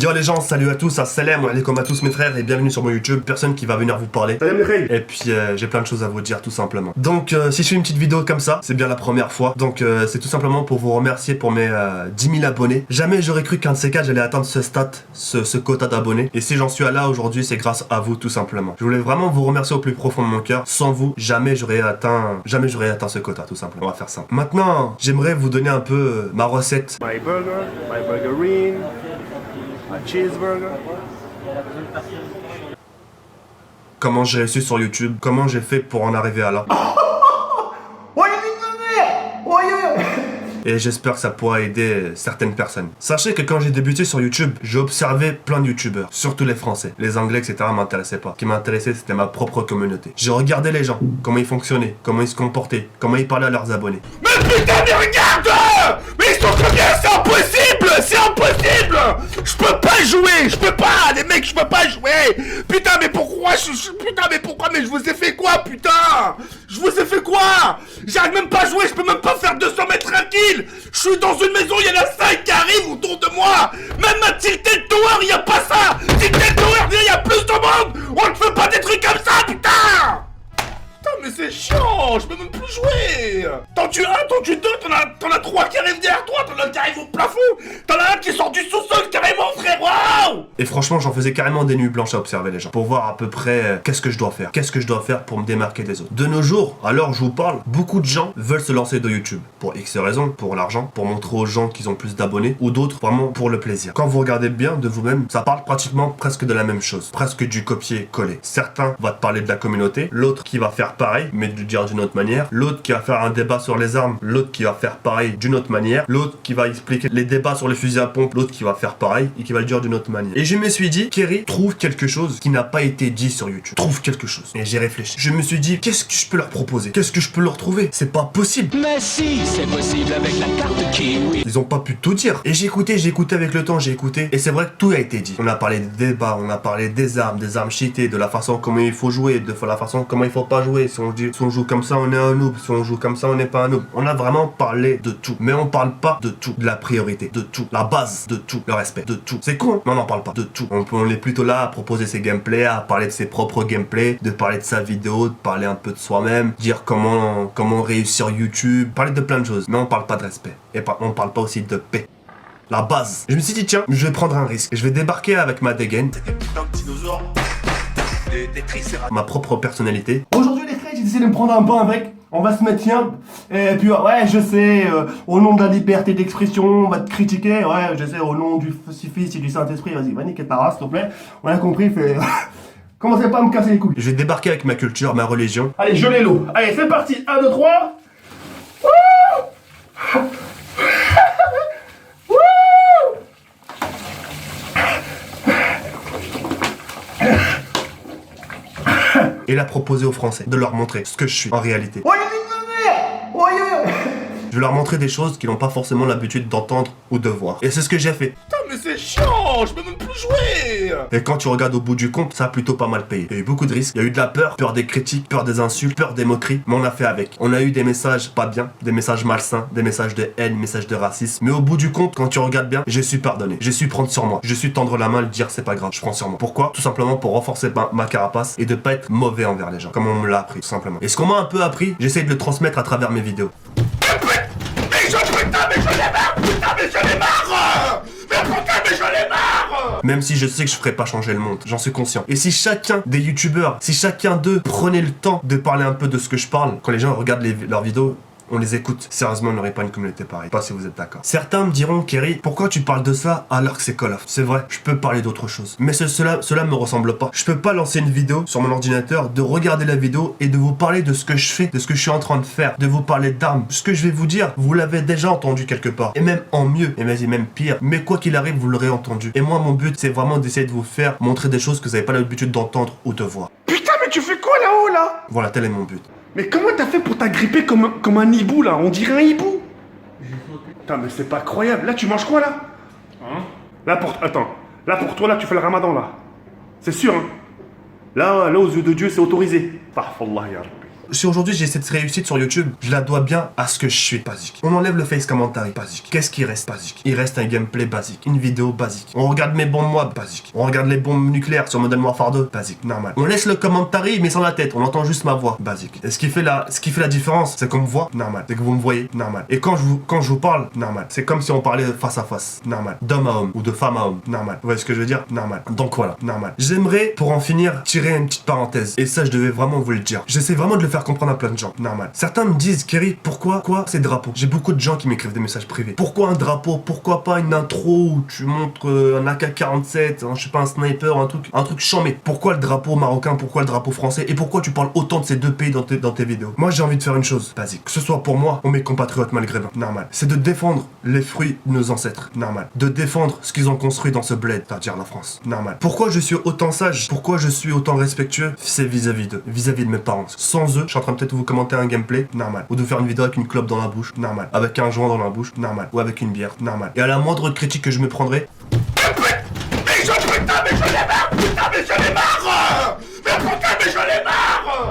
Yo les gens, salut à tous, assalamu alaikum à tous mes frères et bienvenue sur mon YouTube, personne qui va venir vous parler. Salam les Et puis j'ai plein de choses à vous dire tout simplement. Donc si je fais une petite vidéo comme ça, c'est bien la première fois. Donc c'est tout simplement pour vous remercier pour mes 10 000 abonnés. Jamais j'aurais cru qu'un de ces quatre j'allais atteindre ce ce quota d'abonnés. Et si j'en suis là aujourd'hui, c'est grâce à vous tout simplement. Je voulais vraiment vous remercier au plus profond de mon cœur. Sans vous, jamais j'aurais atteint ce quota tout simplement. On va faire ça. Maintenant, j'aimerais vous donner un peu ma recette. My burger, my burgerine, a cheeseburger. Comment j'ai réussi sur YouTube, comment j'ai fait pour en arriver à là. Et j'espère que ça pourra aider certaines personnes. Sachez que quand j'ai débuté sur YouTube, j'ai observé plein de youtubeurs, surtout les français. Les anglais, etc. m'intéressaient pas. Ce qui m'intéressait, c'était ma propre communauté. J'ai regardé les gens, comment ils fonctionnaient, comment ils se comportaient, comment ils parlaient à leurs abonnés. Mais putain, mais regarde! Mais ils sont combien? C'est impossible! C'est impossible! Je peux pas jouer! Je peux pas! Les mecs, je peux pas jouer! Putain, mais pourquoi putain, mais pourquoi? Mais je vous ai fait quoi, putain? Je vous ai fait quoi? J'arrive même pas à jouer, je peux même pas faire 200 mètres tranquille! Je suis dans une maison, il y en a 5 qui arrivent autour de moi! Même à Tilted Tower, il y a pas ça! Tilted Tower, il y a plus de monde! On ne fait pas des trucs comme ça, putain! Putain, mais c'est chiant, je peux même plus jouer. T'en tues un, t'en tues deux, t'en as trois qui arrivent derrière toi, t'en as un qui arrive au plafond, t'en as un qui sort du sous-sol carrément, frère, waouh. Et franchement, j'en faisais carrément des nuits blanches à observer les gens, pour voir à peu près qu'est-ce que je dois faire pour me démarquer des autres. De nos jours, à l'heure où je vous parle, beaucoup de gens veulent se lancer de YouTube, pour X raisons, pour l'argent, pour montrer aux gens qu'ils ont plus d'abonnés, ou d'autres vraiment pour le plaisir. Quand vous regardez bien de vous-même, ça parle pratiquement presque de la même chose, presque du copier-coller. Certains vont te parler de la communauté, l'autre qui va faire pareil, mais de le dire d'une autre manière, l'autre qui va faire un débat sur les armes, l'autre qui va faire pareil d'une autre manière, l'autre qui va expliquer les débats sur les fusils à pompe, l'autre qui va faire pareil et qui va le dire d'une autre manière. Et je me suis dit, Kerry, trouve quelque chose qui n'a pas été dit sur YouTube. Trouve quelque chose. Et j'ai réfléchi. Je me suis dit, qu'est-ce que je peux leur proposer? Qu'est-ce que je peux leur trouver? C'est pas possible. Mais si, c'est possible avec la carte Kiwi. Ils ont pas pu tout dire. Et j'ai écouté avec le temps, j'ai écouté. Et c'est vrai que tout a été dit. On a parlé des débats, on a parlé des armes cheatées, de la façon comment il faut jouer, de la façon comment il faut pas jouer. Si on joue comme ça, on est un noob. Si on joue comme ça, on n'est pas un noob. On a vraiment parlé de tout. Mais on parle pas de tout. De la priorité, de tout. La base, de tout. Le respect, de tout. C'est con, mais on n'en parle pas. De tout. On est plutôt là à proposer ses gameplays, à parler de ses propres gameplays, de parler de sa vidéo, de parler un peu de soi-même, dire comment réussir YouTube, parler de plein de choses. Mais on parle pas de respect. Et on parle pas aussi de paix. La base. Je me suis dit, tiens, je vais prendre un risque. Je vais débarquer avec ma dégaine. C'était putain de dinosaure. Des triceratops. Ma propre personnalité. Aujourd'hui les frères, j'ai décidé de me prendre un bain avec. On va se mettre tiens. Et puis ouais, je sais, au nom de la liberté d'expression, on va te critiquer. Ouais, je sais, au nom du Fils et du Saint-Esprit, vas-y, va niquer ta race, s'il te plaît. On a compris, fait. Commencez pas à me casser les couilles. Je vais débarquer avec ma culture, ma religion. Allez, je l'ai l'eau. Allez, c'est parti. 1, 2, 3. Et la proposer aux Français, de leur montrer ce que je suis en réalité. Je vais leur montrer des choses qu'ils n'ont pas forcément l'habitude d'entendre ou de voir. Et c'est ce que j'ai fait. Putain, mais c'est chiant, je peux même plus jouer. Et quand tu regardes au bout du compte, ça a plutôt pas mal payé. Il y a eu beaucoup de risques, il y a eu de la peur des critiques, peur des insultes, peur des moqueries, mais on a fait avec. On a eu des messages pas bien, des messages malsains, des messages de haine, des messages de racisme. Mais au bout du compte, quand tu regardes bien, j'ai su pardonner, j'ai su prendre sur moi, j'ai su tendre la main et dire c'est pas grave, je prends sur moi. Pourquoi? Tout simplement pour renforcer ma carapace et de pas être mauvais envers les gens, comme on me l'a appris, tout simplement. Et ce qu'on m'a un peu appris, j'essaie de le transmettre à travers mes vidéos. Putain, mais je l'ai marre. Putain, mais je l'ai marre. Mais putain, mais je l'ai marre. Même si je sais que je ferai pas changer le monde, j'en suis conscient. Et si chacun des youtubeurs, si chacun d'eux prenait le temps de parler un peu de ce que je parle, quand les gens regardent leurs vidéos, on les écoute. Sérieusement, on n'aurait pas une communauté pareille. Pas si vous êtes d'accord. Certains me diront, Kerry, pourquoi tu parles de ça alors que c'est Call of? C'est vrai, je peux parler d'autre chose. Mais cela me ressemble pas. Je peux pas lancer une vidéo sur mon ordinateur, de regarder la vidéo et de vous parler de ce que je fais, de ce que je suis en train de faire, de vous parler d'armes. Ce que je vais vous dire, vous l'avez déjà entendu quelque part. Et même en mieux, et même pire. Mais quoi qu'il arrive, vous l'aurez entendu. Et moi, mon but, c'est vraiment d'essayer de vous faire montrer des choses que vous n'avez pas l'habitude d'entendre ou de voir. Putain, mais tu fais quoi là-haut là? Voilà, tel est mon but. Mais comment t'as fait pour t'agripper comme un hibou là? On dirait un hibou. Putain, mais c'est pas croyable. Là, tu manges quoi là? Hein? Attends. Là, pour toi, là, tu fais le ramadan là. C'est sûr, hein? Là, aux yeux de Dieu, c'est autorisé. Astaghfirullah, ya Rabbi. Si aujourd'hui j'ai cette réussite sur YouTube, je la dois bien à ce que je suis basique. On enlève le face commentary basique. Qu'est-ce qui reste basique? Il reste un gameplay basique, une vidéo basique. On regarde mes bons mois basique. On regarde les bombes nucléaires sur Modern Warfare 2 basique, normal. On laisse le commentary mais sans la tête, on entend juste ma voix basique. Et ce qui fait la différence, c'est qu'on me voit normal, c'est que vous me voyez normal. Et quand je vous parle normal, c'est comme si on parlait face à face, normal. D'homme à homme ou de femme à homme, normal. Vous voyez ce que je veux dire? Normal. Donc voilà, normal. J'aimerais, pour en finir, tirer une petite parenthèse. Et ça, je devais vraiment vous le dire. J'essaie vraiment de le faire comprendre à plein de gens, normal. Certains me disent, Kerry, pourquoi ces drapeaux? J'ai beaucoup de gens qui m'écrivent des messages privés. Pourquoi un drapeau? Pourquoi pas une intro où tu montres un AK-47, je sais pas, un sniper, un truc chambé? Pourquoi le drapeau marocain? Pourquoi le drapeau français? Et pourquoi tu parles autant de ces deux pays dans tes vidéos? Moi, j'ai envie de faire une chose basique. Que ce soit pour moi ou mes compatriotes maghrébins, normal. C'est de défendre les fruits de nos ancêtres, normal. De défendre ce qu'ils ont construit dans ce bled, c'est-à-dire la France, normal. Pourquoi je suis autant sage? Pourquoi je suis autant respectueux? C'est vis-à-vis de mes parents. Sans eux, je suis en train de peut-être vous commenter un gameplay, normal. Ou de faire une vidéo avec une clope dans la bouche, normal. Avec un joint dans la bouche, normal. Ou avec une bière, normal. Et à la moindre critique que je me prendrai, Mais j'en ai marre! Mais putain, mais j'en ai marre!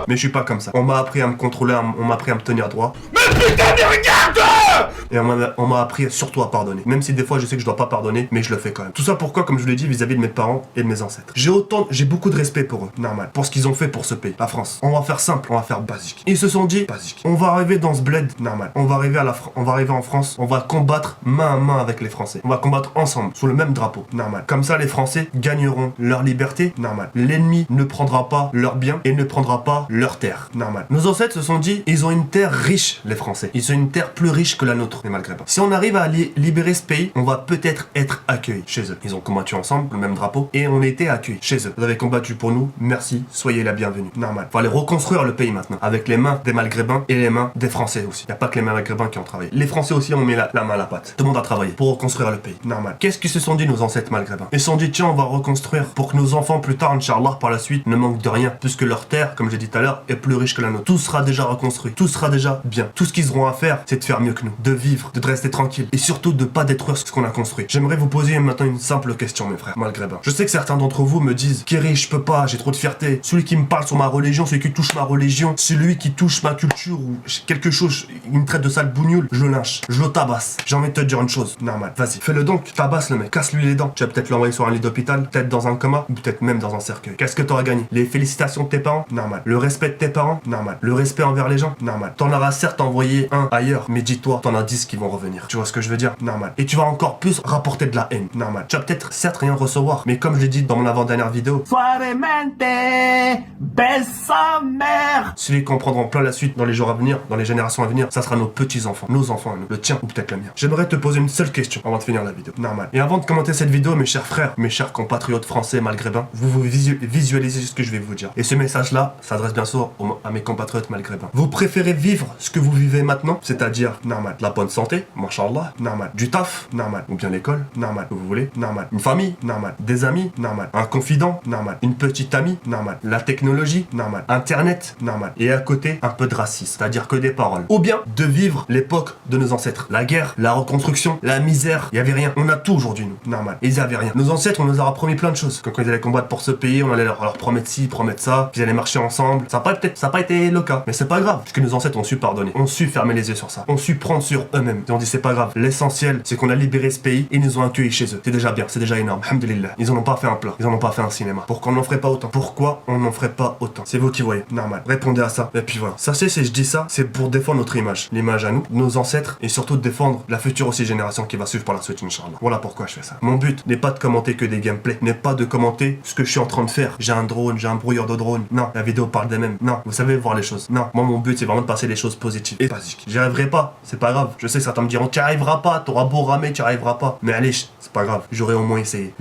mais je suis pas comme ça. On m'a appris à me contrôler, on m'a appris à me tenir droit. Mais putain, mais regarde! Et on m'a appris surtout à pardonner. Même si des fois je sais que je dois pas pardonner, mais je le fais quand même. Tout ça pourquoi, comme je vous l'ai dit, vis-à-vis de mes parents et de mes ancêtres. J'ai beaucoup de respect pour eux, normal. Pour ce qu'ils ont fait pour ce pays, la France. On va faire simple, on va faire basique. Ils se sont dit, basique. On va arriver dans ce bled, normal. On va arriver en France, on va combattre main à main avec les Français. On va combattre ensemble, sous le même drapeau, normal. Comme ça, les Français gagneront leur liberté, normal. L'ennemi ne prendra pas leurs biens et ne prendra pas leur terre, normal. Nos ancêtres se sont dit, ils ont une terre riche, les Français. Ils ont une terre plus riche que la nôtre, les Maghrébins. Si on arrive à libérer ce pays, on va peut-être être accueillis chez eux. Ils ont combattu ensemble, le même drapeau, et on a été accueillis chez eux. Vous avez combattu pour nous, merci, soyez la bienvenue, normal. Faut aller reconstruire le pays maintenant, avec les mains des Maghrébins et les mains des Français aussi. Y a pas que les Maghrébins qui ont travaillé. Les Français aussi ont mis la main à la pâte. Tout le monde a travaillé pour reconstruire le pays, normal. Qu'est-ce qu'ils se sont dit, nos ancêtres Maghrébins? Ils se sont dit, tiens, on va reconstruire pour que nos enfants plus tard, Inch'Allah, par la suite, ne manquent de rien, puisque leur terre, comme j'ai dit tout à l'heure, est plus riche que la nôtre. Tout sera déjà reconstruit, tout sera déjà bien. Tout ce qu'ils auront à faire, c'est de faire mieux que nous, de vivre, de rester tranquille, et surtout de pas détruire ce qu'on a construit. J'aimerais vous poser maintenant une simple question, mes frères maghrébins. Je sais que certains d'entre vous me disent, Kerry, je peux pas, j'ai trop de fierté. Celui qui me parle sur ma religion, celui qui touche ma religion, celui qui touche ma culture ou quelque chose, il me traite de sale bougnoule, je le lynche, je le tabasse. J'ai envie de te dire une chose, normal. Vas-y, fais-le donc, tabasse le mec, casse-lui les dents. Tu vas peut-être l'envoyer sur un lit d'hôpital, peut-être dans un coma, ou peut-être même dans un cercueil. Qu'est-ce que t'auras gagné? Les félicitations de tes parents? Normal. Le respect de tes parents? Normal. Le respect envers les gens? Normal. T'en auras certes envoyé un ailleurs, mais dis-toi, t'en as 10 qui vont revenir. Tu vois ce que je veux dire? Normal. Et tu vas encore plus rapporter de la haine. Normal. Tu vas peut-être certes rien recevoir, mais comme je l'ai dit dans mon avant-dernière vidéo, Suavemente, besa mère. celui qu'on prendra en plein la suite dans les jours à venir, dans les générations à venir, ça sera nos petits-enfants, nos enfants à nous, le tien ou peut-être le mien. J'aimerais te poser une seule question avant de finir la vidéo. Normal. Et avant de commenter cette vidéo, mes chers frères, mes chers compatriotes français maghrébins, vous visualisez ce que je vais vous dire. Et ce message-là s'adresse bien sûr à mes compatriotes maghrébins. Vous préférez vivre ce que vous vivez maintenant, c'est-à-dire, normal, la bonne santé, mashallah, normal, du taf, normal, ou bien l'école, normal, que vous voulez, normal, une famille, normal, des amis, normal, un confident, normal, une petite amie, normal, la technologie, normal, internet, normal, et à côté, un peu de racisme, c'est-à-dire que des paroles. Ou bien, de vivre l'époque de nos ancêtres. La guerre, la reconstruction, la misère, il y avait rien. On a tout aujourd'hui, nous, normal. Et ils avaient rien. Nos ancêtres, on nous a promis plein de choses. Quand ils allaient combattre pour ce pays, on allait leur promettre ci, promettre ça, qu'ils allaient marcher ensemble. Ça n'a pas été le cas. Mais c'est pas grave, parce que nos ancêtres ont su pardonner. Ont su fermer les yeux sur ça. Ont su prendre sur eux-mêmes. Et on dit c'est pas grave. L'essentiel, c'est qu'on a libéré ce pays et ils nous ont accueillis chez eux. C'est déjà bien, c'est déjà énorme. Alhamdulillah. Ils en ont pas fait un plat. Ils en ont pas fait un cinéma. Pourquoi on n'en ferait pas autant? Pourquoi on n'en ferait pas autant? C'est vous qui voyez. Normal. Répondez à ça. Et puis voilà. Sachez, si je dis ça, c'est pour défendre notre image. L'image à nous, nos ancêtres, et surtout de défendre la future aussi génération qui va suivre par la suite, Inch'Allah. Voilà pourquoi je fais ça. Mon but n'est pas de commenter que des gameplays, n'est pas de commenter ce que je suis en train de faire. J'ai un drone, j'ai un brouilleur de drone. Non, la vidéo parle d'elle-même. Non, vous savez voir les choses. Non, moi mon but c'est vraiment de passer des choses positives et basiques. J'y arriverai pas, c'est pas grave. Je sais que certains me diront, tu n'y arriveras pas, t'auras beau ramer, tu n'y arriveras pas. Mais allez, c'est pas grave. J'aurais au moins essayé.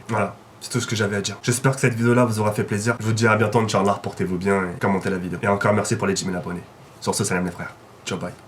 Voilà. C'est tout ce que j'avais à dire. J'espère que cette vidéo-là vous aura fait plaisir. Je vous dis à bientôt, Inch'Allah, portez-vous bien et commentez la vidéo. Et encore merci pour les 10 000 abonnés. Sur ce, salam les frères. Ciao, bye.